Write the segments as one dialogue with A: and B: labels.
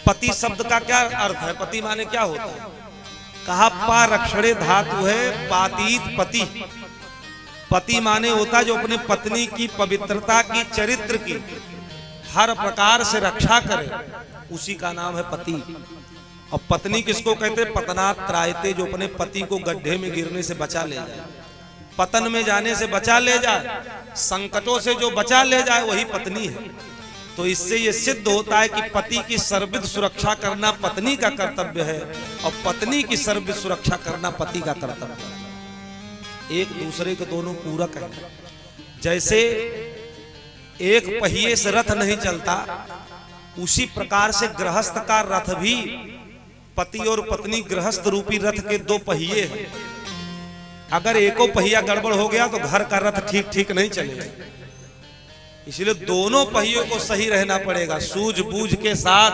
A: पति शब्द का क्या अर्थ है? पति माने क्या होता है? कहा पा रक्षणे धातु है पातीत पति। पति माने होता है जो अपने पत्नी की पवित्रता की, चरित्र की हर प्रकार से रक्षा करे, उसी का नाम है पति। और पत्नी किसको कहते हैं? पतनात् त्रायते, जो अपने पति को गड्ढे में गिरने से बचा ले जाए, पतन में जाने से बचा ले जाए, संकटों से जो बचा ले जाए वही पत्नी है। तो इससे ये सिद्ध होता है कि पति की सर्वविध सुरक्षा करना पत्नी का कर्तव्य है और पत्नी की सर्वविध सुरक्षा करना पति का कर्तव्य है। एक दूसरे के दोनों पूरक हैं। जैसे एक पहिए से रथ नहीं चलता, उसी प्रकार से गृहस्थ का रथ भी, पति और पत्नी गृहस्थ रूपी रथ के दो पहिए हैं। अगर एको पहिया गड़बड़ हो गया तो घर का रथ ठीक ठीक नहीं चलेगा। इसलिए दोनों पहियों को सही रहना पड़ेगा। सूझबूझ के साथ,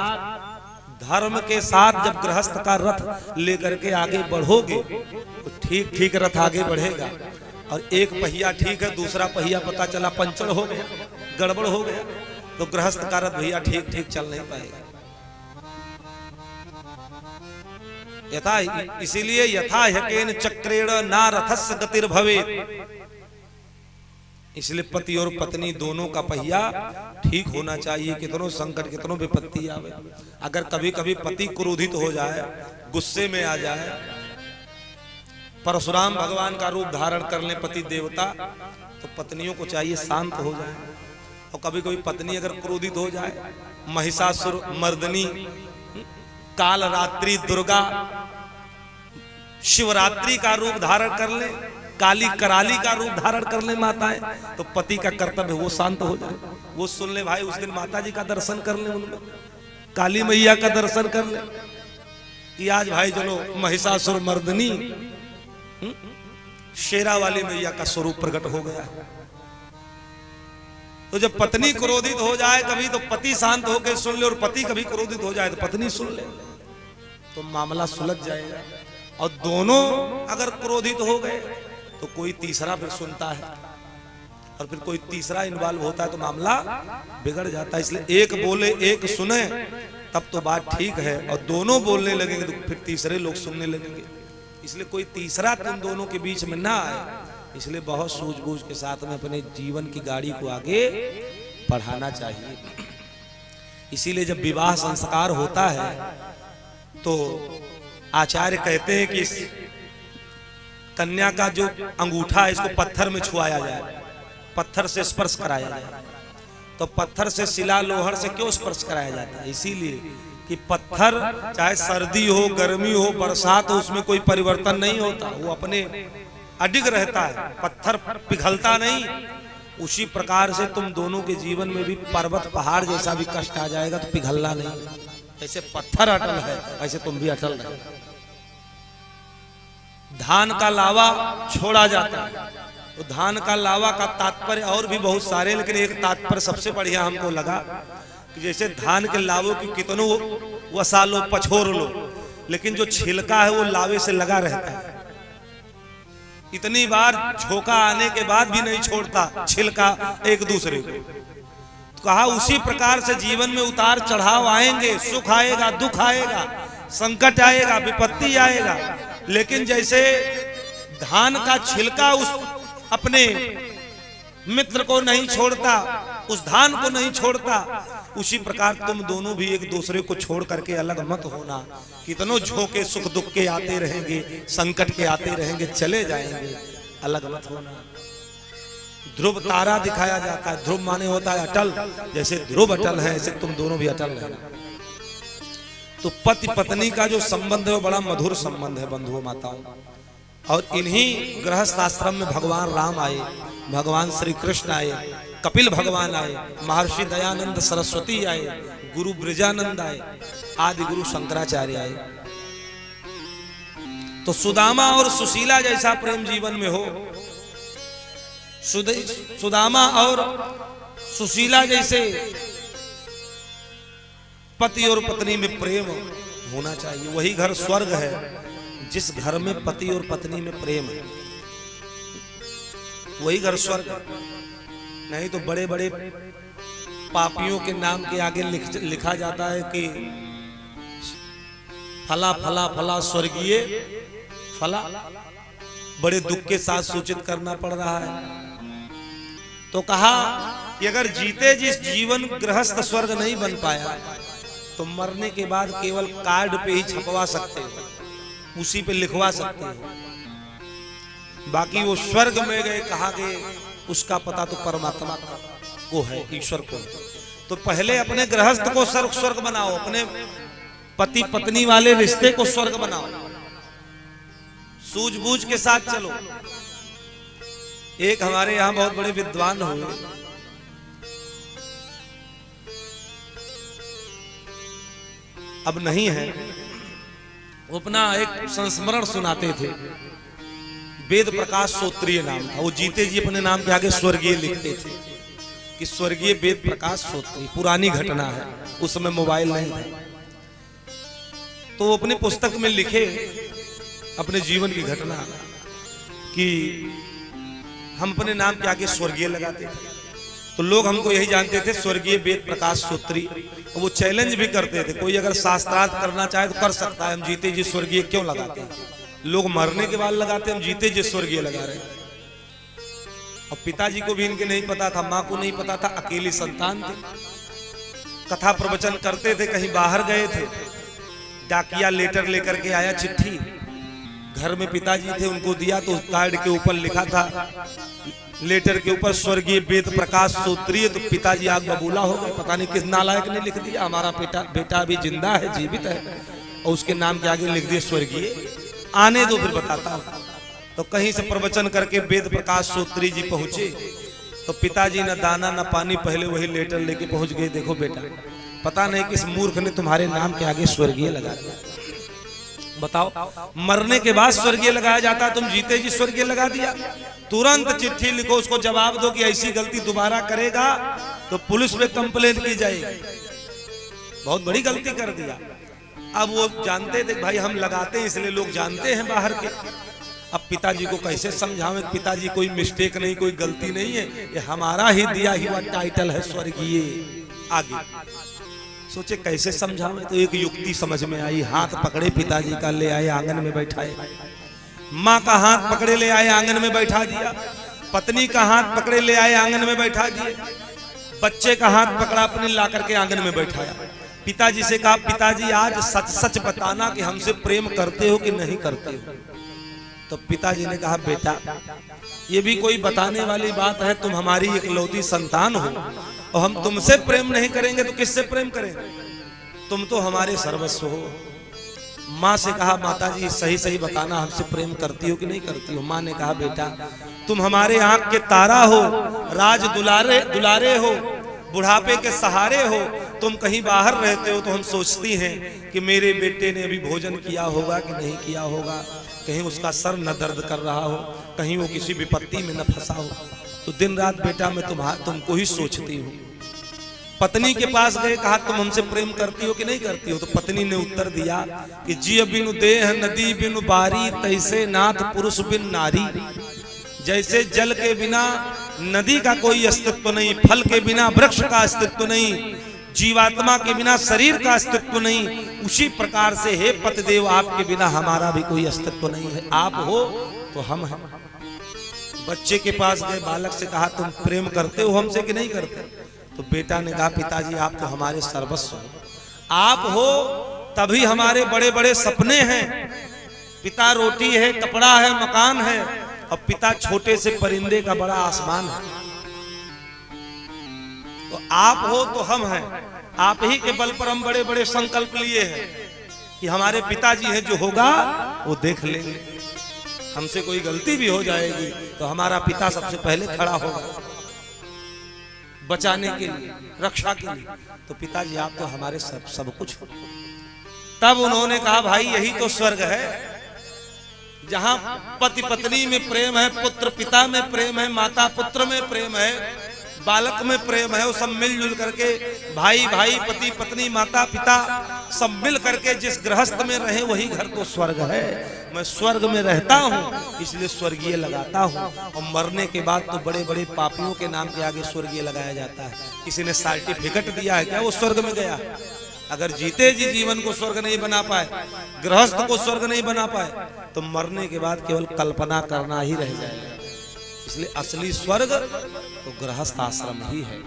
A: धर्म के साथ जब गृहस्थ का रथ लेकर के आगे बढ़ोगे तो ठीक ठीक रथ आगे बढ़ेगा। और एक पहिया ठीक है, दूसरा पहिया पता चला पंचर हो गया, गड़बड़ हो गया, तो गृहस्थ का रथ भैया ठीक ठीक चल नहीं पाएगा। यथा, इसीलिए यथा ह्यकेन चक्रेण ना रथस्य गतिर्भवेत्। इसलिए पति और पत्नी दोनों का पहिया ठीक होना चाहिए। कितनों संकट, कितनों विपत्ति आवे, अगर कभी कभी पति क्रोधित हो जाए, गुस्से में आ जाए, परशुराम भगवान का रूप धारण कर ले पति देवता, तो पत्नियों को चाहिए शांत हो जाए। और कभी कभी पत्नी अगर क्रोधित हो जाए, महिषासुर मर्दनी, काल रात्रि दुर्गा, शिवरात्रि का रूप धारण कर ले, काली कराली का रूप धारण कर ले माताएं, तो पति का कर्तव्य वो शांत हो जाए, वो सुन ले भाई, उस दिन माता जी का दर्शन कर ले, उनमें काली मैया का दर्शन कर ले कि आज भाई चलो महिषासुर मर्दनी शेरा वाली मैया का स्वरूप प्रकट हो गया। तो जब पत्नी क्रोधित हो जाए कभी, तो पति शांत होकर सुन ले, और पति कभी क्रोधित हो जाए तो पत्नी सुन ले, तो मामला सुलझ जाएगा। और दोनों अगर क्रोधित हो गए तो कोई तीसरा फिर सुनता है, और फिर कोई तीसरा इन्वॉल्व होता है तो मामला बिगड़ जाता है। इसलिए एक बोले एक सुने तब तो बात ठीक है, और दोनों बोलने लगेंगे तो फिर तीसरे लोग सुनने लगेंगे। इसलिए कोई तीसरा तुम दोनों के बीच में ना आए। इसलिए बहुत सूझबूझ के साथ में अपने जीवन की गाड़ी को आगे बढ़ाना चाहिए। इसीलिए जब विवाह संस्कार होता है तो आचार्य कहते हैं कि इस कन्या का जो अंगूठा है इसको पत्थर में छुआया जाए, पत्थर से स्पर्श कराया जाए। तो पत्थर से, शिला लोहर से क्यों स्पर्श कराया जाता है? इसीलिए कि पत्थर चाहे सर्दी हो, गर्मी हो, बरसात हो, उसमें कोई परिवर्तन नहीं होता, वो अपने अडिग रहता है, पत्थर पिघलता नहीं। उसी प्रकार से तुम दोनों के जीवन में भी पर्वत पहाड़ जैसा भी कष्ट आ जाएगा तो पिघलना नहीं। जैसे पत्थर अटल है वैसे तुम भी अटल रहे। धान का लावा छोड़ा जाता है, तो धान का लावा का तात्पर्य और भी बहुत सारे, लेकिन एक तात्पर्य सबसे बढ़िया हमको लगा कि जैसे धान के लावों की कितनों वसा लो, पछोर लो, लेकिन जो छिलका है वो लावे से लगा रहता है। इतनी बार झोंका आने के बाद भी नहीं छोड़ता छिलका एक दूसरे को। तो कहा उसी प्रकार से जीवन में उतार चढ़ाव आएंगे, सुख आएगा, दुख आएगा, संकट आएगा, विपत्ति आएगा, लेकिन जैसे धान का छिलका उस अपने मित्र को नहीं छोड़ता, उस धान को नहीं छोड़ता, उसी प्रकार तुम दोनों भी एक दूसरे को छोड़ करके अलग मत होना। कितनों झोंके सुख दुख के आते रहेंगे, संकट के आते रहेंगे, चले जाएंगे, अलग मत होना। ध्रुव तारा दिखाया जाता है, ध्रुव माने होता है अटल, जैसे ध्रुव अटल है ऐसे तुम दोनों भी अटल रहना। तो पति पत्नी का जो संबंध है वो बड़ा मधुर संबंध है बंधुओं माताओं। और इन्हीं गृहस्थ आश्रम में भगवान राम आए, भगवान श्री कृष्ण आए, कपिल भगवान आए, महर्षि दयानंद सरस्वती आए, गुरु ब्रजानंद आए, आदि गुरु शंकराचार्य आए। तो सुदामा और सुशीला जैसा प्रेम जीवन में हो, सुदामा और सुशीला जैसे पति और पत्नी में प्रेम होना चाहिए। वही घर स्वर्ग है जिस घर में पति और पत्नी में प्रेम है, वही घर स्वर्ग है। नहीं तो बड़े बड़े पापियों के नाम के आगे लिखा जाता है कि फला फला फला स्वर्गीय फला, बड़े दुख के साथ सूचित करना पड़ रहा है। तो कहा कि अगर जीते जिस जीवन गृहस्थ स्वर्ग नहीं बन पाया तो मरने के बाद केवल कार्ड पे ही छपवा सकते हो, उसी पे लिखवा सकते हो, बाकी वो स्वर्ग में गए कहाँ गए उसका पता तो परमात्मा को है, ईश्वर को। तो पहले अपने गृहस्थ को स्वर्ग बनाओ, अपने पति पत्नी वाले रिश्ते को स्वर्ग बनाओ, सूझबूझ के साथ चलो। एक हमारे यहां बहुत बड़े विद्वान हुए, अब नहीं है, वो अपना एक संस्मरण सुनाते थे, वेद प्रकाश सोत्रीय नाम था। वो जीते जी अपने नाम के आगे स्वर्गीय लिखते थे कि स्वर्गीय वेद प्रकाश सोत्री। पुरानी घटना है, उस समय मोबाइल नहीं था। तो वो अपने पुस्तक में लिखे अपने जीवन की घटना कि हम अपने नाम के आगे स्वर्गीय लगाते थे, तो लोग हमको यही जानते थे स्वर्गीय वेद प्रकाश सूत्री। वो चैलेंज भी करते थे, कोई अगर शास्त्रार्थ करना चाहे तो कर सकता है, हम जीते जी स्वर्गीय क्यों लगाते हैं? लोग मरने के बाद लगाते, हम जीते जी स्वर्गीय लगा रहे हैं। और पिताजी को भी इनके नहीं पता था, माँ को नहीं पता था, अकेली संतान थे। कथा प्रवचन करते थे, कहीं बाहर गए थे, डाकिया लेटर लेकर के आया, चिट्ठी घर में पिताजी थे, उनको दिया तो कार्ड के ऊपर लिखा था, लेटर के ऊपर स्वर्गीय वेद प्रकाश सूत्रीय। तो पिताजी आग बबूला हो गए, पता नहीं किस नालायक ने लिख दिया, हमारा बेटा अभी जिंदा है, जीवित है, और उसके नाम के आगे लिख दिया स्वर्गीय। आने दो फिर बताता हूं। तो कहीं से प्रवचन करके वेद प्रकाश सूत्री जी पहुंचे, तो पिताजी न दाना न पानी, पहले वही लेटर लेके पहुंच गए। देखो बेटा, पता नहीं किस मूर्ख ने तुम्हारे नाम के आगे स्वर्गीय लगा दिया। बताओ, मरने के बाद स्वर्गीय लगाया जाता, तुम जीते जी स्वर्गीय लगा दिया। तुरंत चिट्ठी लिखो, उसको जवाब दो कि ऐसी गलती दोबारा करेगा तो पुलिस में कंप्लेंट की जाएगी, बहुत बड़ी गलती कर दिया। अब वो जानते थे भाई हम लगाते हैं, इसलिए लोग जानते हैं बाहर के। अब पिताजी को कैसे समझावें? पिताजी कोई मिस्टेक नहीं, कोई गलती नहीं है, ये हमारा ही दिया हुआ टाइटल है स्वर्गीय। आगे सोचे कैसे समझावें, तो एक युक्ति समझ में आई। हाथ पकड़े पिताजी का, ले आए आंगन में बैठाए, माँ का हाथ पकड़े ले आए आंगन में बैठा दिया, पत्नी का हाथ पकड़े ले आए आंगन में बैठा दिए, बच्चे का हाथ पकड़ा अपने ला करके आंगन में बैठाया। पिताजी से कहा, पिताजी आज सच सच बताना कि हमसे प्रेम करते हो कि नहीं करते हो? तो पिताजी ने कहा, बेटा ये भी कोई बताने वाली बात है, तुम हमारी इकलौती संतान हो और हम तुमसे प्रेम नहीं करेंगे तो किससे प्रेम करेंगे? तुम तो हमारे सर्वस्व हो। माँ से कहा, माताजी सही सही बताना, हमसे प्रेम करती हो कि नहीं करती हो? माँ ने कहा, बेटा तुम हमारे आंख के तारा हो, राज दुलारे हो, बुढ़ापे के सहारे हो। तुम कहीं बाहर रहते हो तो हम सोचती हैं कि मेरे बेटे ने अभी भोजन किया होगा कि नहीं किया होगा, कहीं उसका सर न दर्द कर रहा हो, कहीं वो किसी विपत्ति में न फंसा हो। तो दिन रात बेटा मैं तुमको ही सोचती हूँ। पत्नी के पास गए, कहा तुम हमसे प्रेम करती हो कि नहीं करती हो? तो पत्नी ने उत्तर दिया कि जी बिनु देह नदी बिनु बारी, तैसे नाथ पुरुष बिन नारी। जैसे जल के बिना नदी का कोई अस्तित्व नहीं, फल के बिना वृक्ष का अस्तित्व नहीं, जीवात्मा के बिना शरीर का अस्तित्व नहीं, उसी प्रकार से हे पतिदेव आपके बिना हमारा भी कोई अस्तित्व नहीं है। आप हो तो हम हैं। बच्चे के पास गए, बालक से कहा तुम प्रेम करते हो हमसे कि नहीं करते? तो बेटा ने कहा, पिताजी आप तो हमारे सर्वस्व हो, आप हो तभी हमारे बड़े बड़े सपने हैं। पिता रोटी है, कपड़ा है, मकान है, और पिता छोटे से परिंदे का बड़ा आसमान है। तो आप हो तो हम हैं, आप ही के बल पर हम बड़े बड़े संकल्प लिए हैं कि हमारे पिताजी हैं, जो होगा वो देख लेंगे। हमसे कोई गलती भी हो जाएगी तो हमारा पिता सबसे पहले खड़ा होगा बचाने के लिए, रक्षा के लिए। तो पिताजी आप तो हमारे सब कुछ हो। तब उन्होंने कहा, भाई यही तो स्वर्ग है, जहां पति पत्नी में प्रेम है, पुत्र पिता में प्रेम है, माता पुत्र में प्रेम है, बालक में प्रेम है। वो सब मिलजुल करके भाई भाई, पति पत्नी, माता पिता सब मिल करके जिस गृहस्थ में रहे वही घर तो स्वर्ग है। मैं स्वर्ग में रहता हूँ इसलिए स्वर्गीय लगाता हूँ। और मरने के बाद तो बड़े बड़े पापियों के नाम के आगे स्वर्गीय लगाया जाता है। किसी ने सर्टिफिकेट दिया है क्या वो स्वर्ग में गया? अगर जीते जी जीवन को स्वर्ग नहीं बना पाए, गृहस्थ को स्वर्ग नहीं बना पाए, तो मरने के बाद केवल कल्पना करना ही रह जाएगा। इसलिए असली स्वर्ग तो गृहस्थ आश्रम ही है।